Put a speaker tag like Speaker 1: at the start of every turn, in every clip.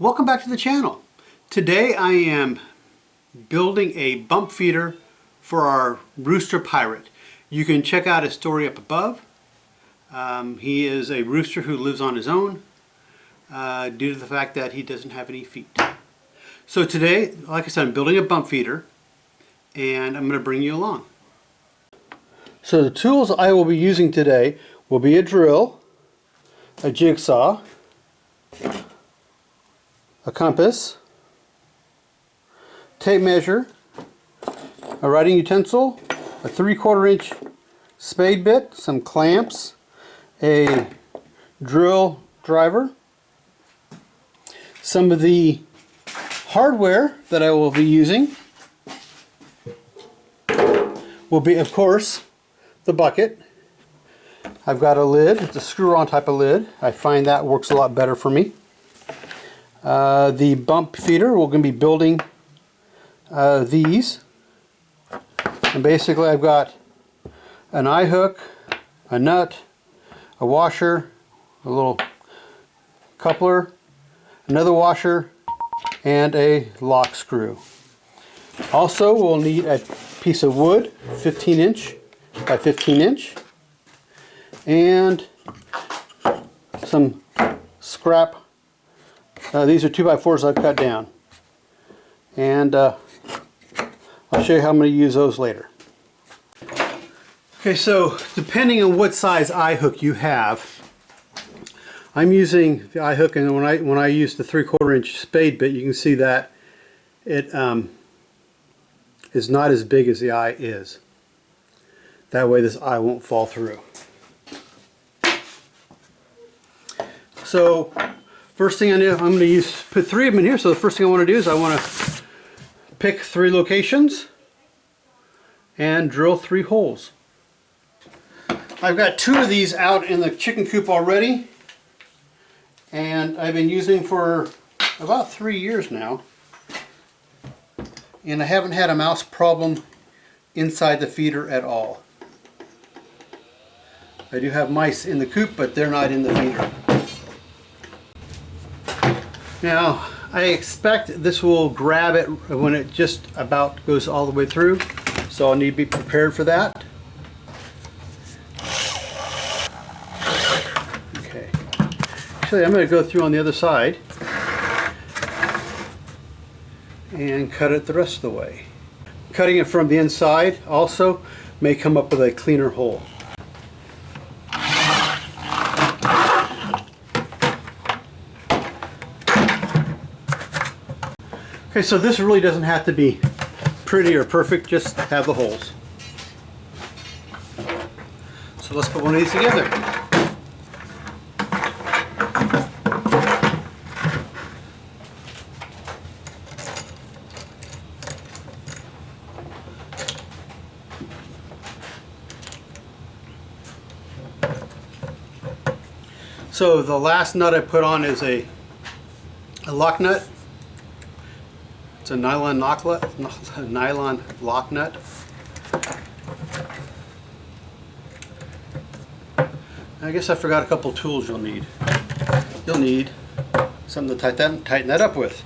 Speaker 1: Welcome back to the channel. Today I am building a bump feeder for our rooster pirate. You can check out his story up above. He is a rooster who lives on his own due to the fact that he doesn't have any feet. So today, like I said, I'm building a bump feeder and I'm going to bring you along. So the tools I will be using today will be a drill, a jigsaw, a compass, tape measure, a writing utensil, a 3/4 inch spade bit, some clamps, a drill driver. Some of the hardware that I will be using will be, of course, the bucket. I've got a lid. It's a screw-on type of lid. I find that works a lot better for me. The bump feeder, we're going to be building these. And basically I've got an eye hook, a nut, a washer, a little coupler, another washer, and a lock screw. Also we'll need a piece of wood, 15 inch by 15 inch, and some scrap. These are 2x4s I've cut down, and I'll show you how I'm going to use those later. Okay, so depending on what size eye hook you have, I'm using the eye hook, and when I use the 3/4 inch spade bit, you can see that it is not as big as the eye is. That way this eye won't fall through. So first thing I'm going to put 3 of them in here. So the first thing I want to do is I want to pick 3 locations and drill 3 holes. I've got 2 of these out in the chicken coop already, and I've been using for about 3 years now, and I haven't had a mouse problem inside the feeder at all. I do have mice in the coop, but they're not in the feeder. Now, I expect this will grab it when it just about goes all the way through, so I'll need to be prepared for that. Okay. Actually, I'm going to go through on the other side and cut it the rest of the way. Cutting it from the inside also may come up with a cleaner hole. Okay, so this really doesn't have to be pretty or perfect, just have the holes. So let's put one of these together. So the last nut I put on is a lock nut. It's a nylon lock nut. I guess I forgot a couple tools you'll need. You'll need something to tighten that up with.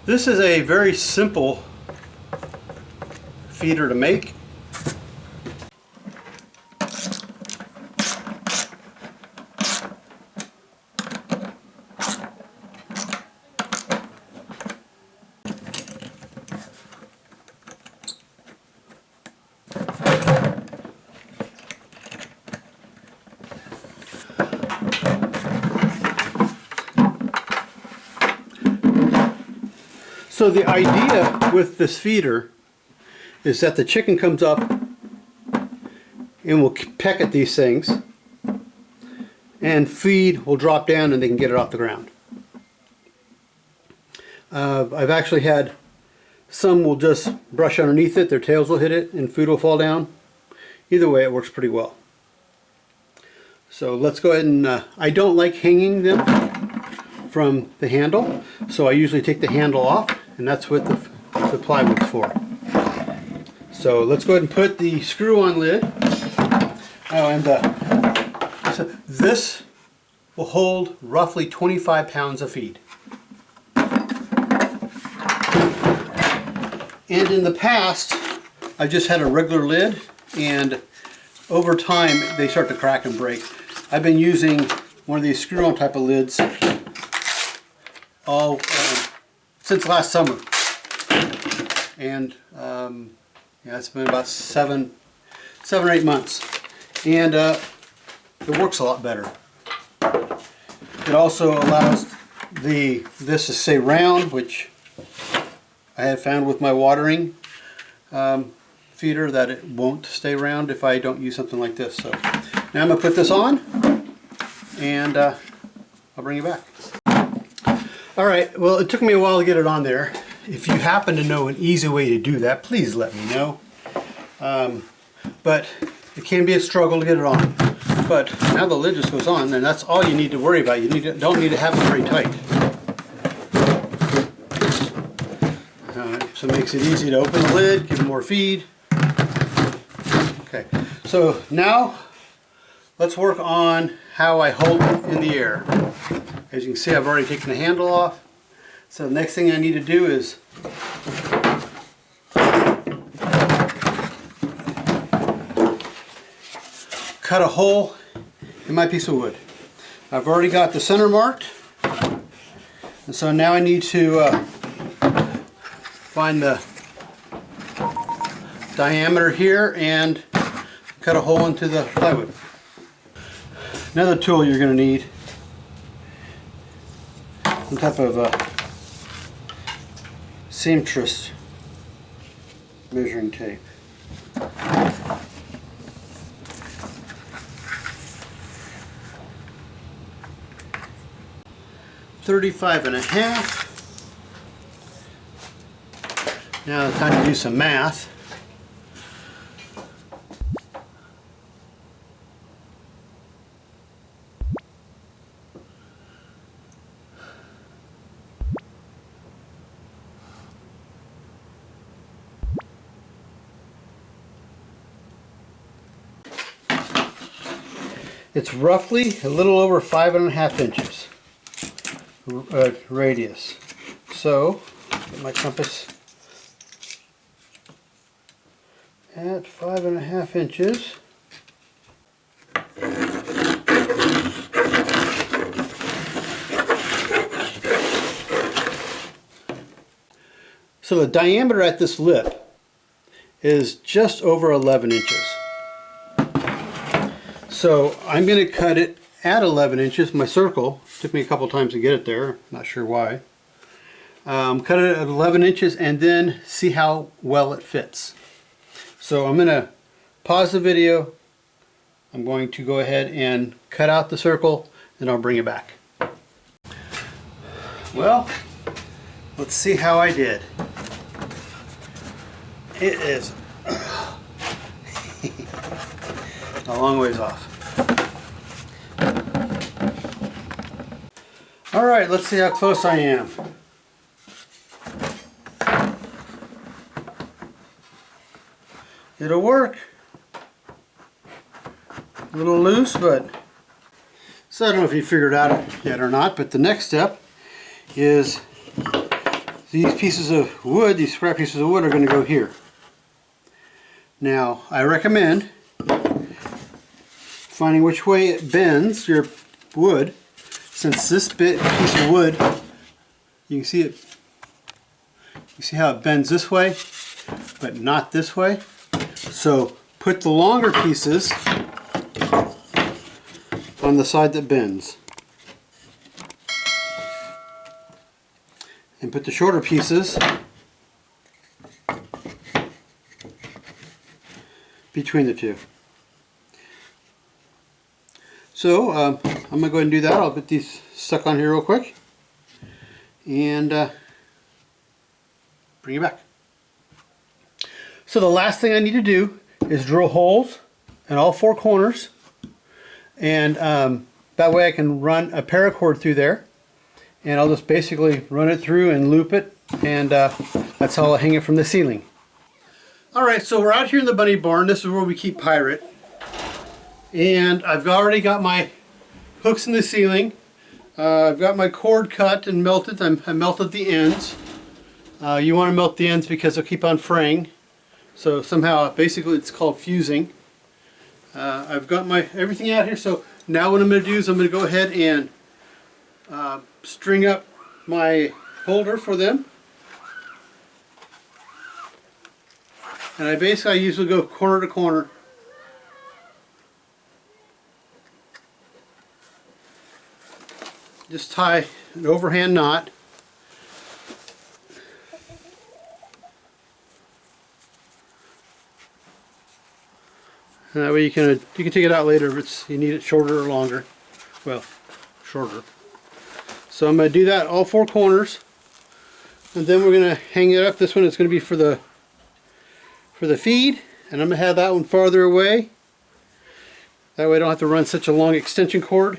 Speaker 1: This is a very simple feeder to make. So the idea with this feeder is that the chicken comes up and will peck at these things, and feed will drop down and they can get it off the ground. I've actually had some will just brush underneath it, their tails will hit it, and food will fall down. Either way, it works pretty well. So let's go ahead and, I don't like hanging them from the handle, so I usually take the handle off, and that's what the plywood's for. So let's go ahead and put the screw-on lid. Oh, and so this will hold roughly 25 pounds of feed. And in the past, I just had a regular lid, and over time they start to crack and break. I've been using one of these screw-on type of lids since last summer, and yeah, it's been about seven or 8 months, and it works a lot better. It also allows this to stay round, which I have found with my watering feeder that it won't stay round if I don't use something like this. So now I'm going to put this on, and I'll bring you back. Alright, well, it took me a while to get it on there. If you happen to know an easy way to do that, please let me know. But it can be a struggle to get it on. But now the lid just goes on, and that's all you need to worry about. You don't need to have it very tight. So it makes it easy to open the lid, give it more feed. Okay, so now let's work on how I hold it in the air. As you can see, I've already taken the handle off. So the next thing I need to do is cut a hole in my piece of wood. I've already got the center marked, and so now I need to find the diameter here and cut a hole into the plywood. Another tool you're going to need, some type of seamstress measuring tape. .35½. Now it's time to do some math. It's roughly a little over 5½ inches radius. So, get my compass at 5½ inches. So the diameter at this lip is just over 11 inches. So I'm going to cut it at 11 inches, my circle. Took me a couple times to get it there, not sure why. Cut it at 11 inches and then see how well it fits. So I'm going to pause the video. I'm going to go ahead and cut out the circle, and I'll bring it back. Well, let's see how I did. It is a long ways off. Alright, let's see how close I am. It'll work. A little loose, but so I don't know if you figured it out yet or not, but the next step is these pieces of wood, these scrap pieces of wood are going to go here. Now, I recommend finding which way it bends your wood, since this piece of wood, you can see it, you see how it bends this way, but not this way. So put the longer pieces on the side that bends, and put the shorter pieces between the two. So I'm going to go ahead and do that. I'll get these stuck on here real quick and bring it back. So the last thing I need to do is drill holes in all four corners, and that way I can run a paracord through there and I'll just basically run it through and loop it, and that's how I'll hang it from the ceiling. Alright, so we're out here in the bunny barn. This is where we keep Pirate. And I've already got my hooks in the ceiling. I've got my cord cut and melted. I melted the ends. You want to melt the ends because they'll keep on fraying. So somehow, basically it's called fusing. I've got my everything out here. So now what I'm going to do is I'm going to go ahead and string up my holder for them. And I usually go corner to corner. Just tie an overhand knot. And that way you can take it out later if you need it shorter or longer. Well, shorter. So I'm going to do that all four corners, and then we're going to hang it up. This one is going to be for the feed, and I'm going to have that one farther away. That way I don't have to run such a long extension cord.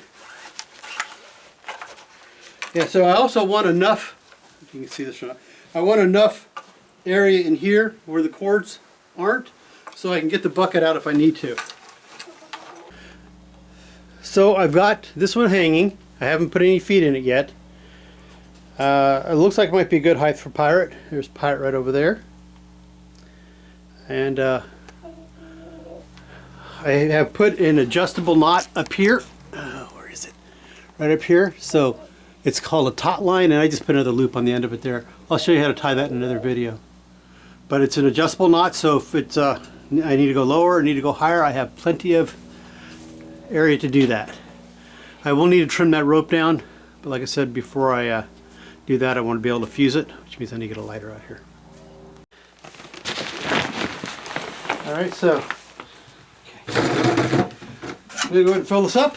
Speaker 1: Yeah, so I also want enough, if you can see this or not, I want enough area in here where the cords aren't, so I can get the bucket out if I need to. So I've got this one hanging. I haven't put any feet in it yet. It looks like it might be a good height for Pirate. There's Pirate right over there. And I have put an adjustable knot up here. Where is it? Right up here. So it's called a taut line, and I just put another loop on the end of it there. I'll show you how to tie that in another video. But it's an adjustable knot, so if it's I need to go lower or need to go higher, I have plenty of area to do that. I will need to trim that rope down, but like I said, before I do that, I want to be able to fuse it, which means I need to get a lighter out here. Alright, so okay. I'm going to go ahead and fill this up.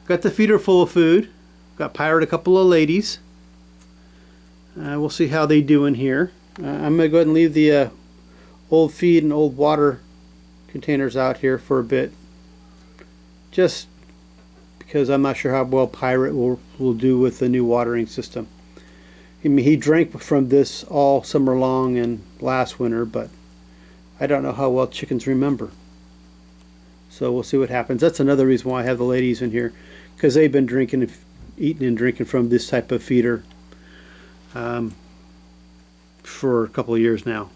Speaker 1: Got the feeder full of food. Got Pirate a couple of ladies. We'll see how they do in here. I'm going to go ahead and leave the old feed and old water containers out here for a bit. Just because I'm not sure how well Pirate will do with the new watering system. I mean, he drank from this all summer long and last winter, but I don't know how well chickens remember. So we'll see what happens. That's another reason why I have the ladies in here, because they've been eating and drinking from this type of feeder for a couple of years now.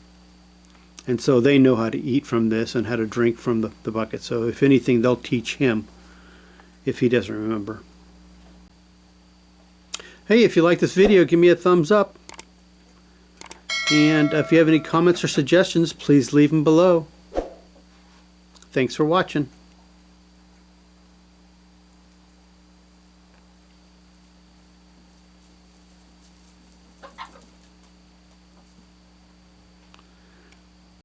Speaker 1: And so they know how to eat from this and how to drink from the bucket. So if anything, they'll teach him if he doesn't remember. Hey, if you like this video, give me a thumbs up. And if you have any comments or suggestions, please leave them below. Thanks for watching.